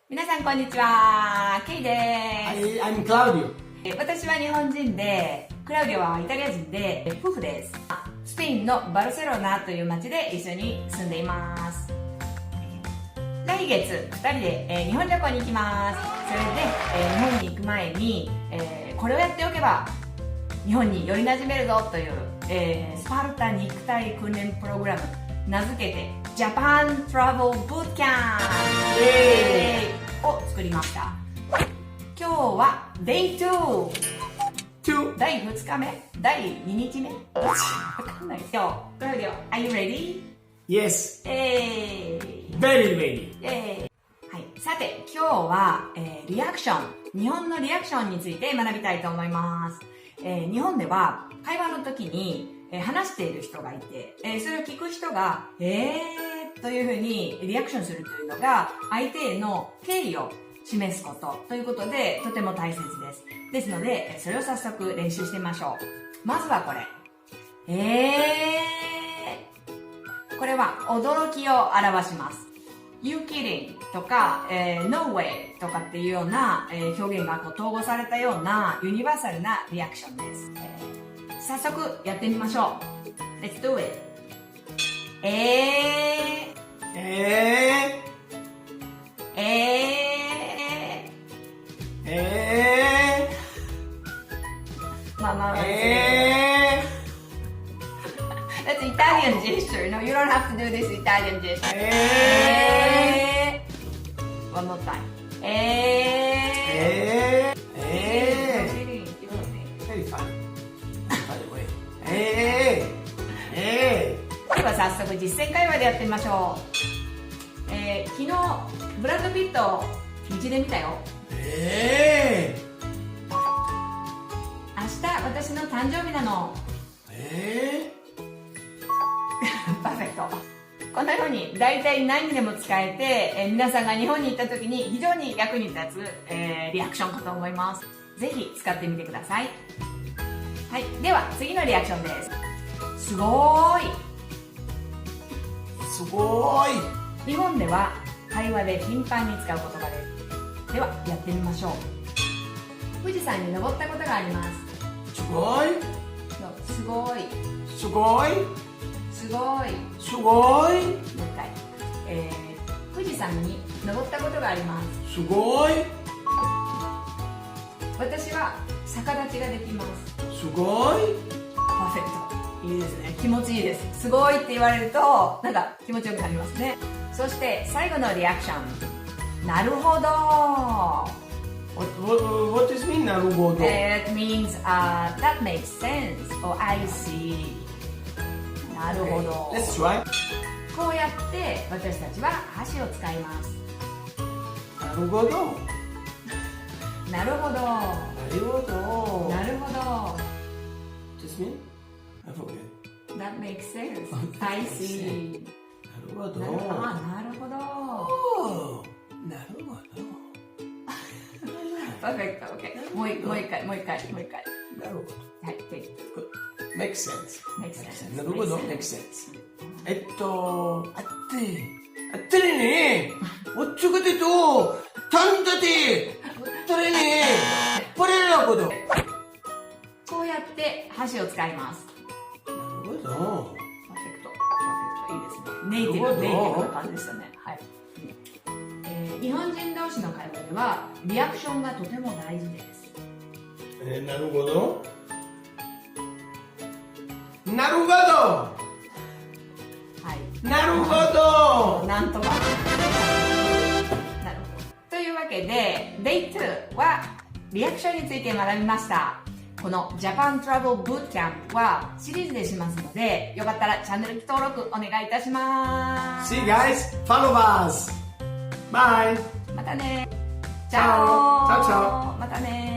皆さんこんにちは、ケイです。I'm Claudio. 私は日本人で、クラウディオはイタリア人で、夫婦です。スペインのバルセロナという町で一緒に住んでいます。来月2人で、日本旅行に行きます。それで、日本に行く前に、これをやっておけば日本により馴染めるぞという、スパルタ肉体訓練プログラム、名付けてジャパントラベルブートキャンプを作りました。今日は Day2 第2日目第2日目どっちわかんない。今日クラウディオ Are you ready? Yes. Very ready. はい、さて今日は、リアクション、日本のリアクションについて学びたいと思います。日本では会話の時に話している人がいて、それを聞く人がというふうにリアクションするというのが相手への敬意を示すことということでとても大切です。ですのでそれを早速練習してみましょう。まずはこれこれは驚きを表します。You kidding とか、No way とかっていうような、表現が統合されたようなユニバーサルなリアクションです。早速やってみましょう。Let's do it. まあまあまあ。That's Italian gesture. No, you don't have to do this Italian gesture. One more time. Very funny. By the way. では早速実践会話でやってみましょう。昨日ブラッド・ピットを道で見たよ。明日私の誕生日なの。パーフェクト。このように大体何にでも使えて、皆さんが日本に行った時に非常に役に立つ、リアクションかと思います。ぜひ使ってみてください。はい、では次のリアクションです。すごーい。すごーい。日本では会話で頻繁に使う言葉です。ではやってみましょう。富士山に登ったことがあります。すごい。すごい。すごい。すごい。すごい。もう一回。富士山に登ったことがあります。すごい。私は逆立ちができます。すごい。パーフェクト。いいですね。気持ちいいです。すごいって言われるとなんか気持ちよくなりますね。そして最後のリアクション。なるほど。What does mean なるほど? It means that makes sense or I see. なるほど。Let's try. こうやって私たちは箸を使います。なるほど。なるほど。なるほど。なるほど。Does mean? I forget. That makes sense. I see. なるほど。なるほど。なるほど。パーフェクト。OK。もう一回。なるほど。はい、take it. Make sense. Make sense. なるほど。Make sense. attene. 어쩌고대도 단다대. attene. 버리라고도. こうやって箸を使います。なるほど。パーフェクト。いいですね。ネイティブな感じでしたね。はい。日本人同士の会話ではリアクションがとても大事です。なるほど。なるほど。はい。なるほど。なんとか。なるほど。というわけで Day2 はリアクションについて学びました。このジャパントラベルブートキャンプはシリーズでしますので、よかったらチャンネル登録お願いいたします。 See you guys, follow us. Bye. またね。チャオ。チャオチャオ。またね。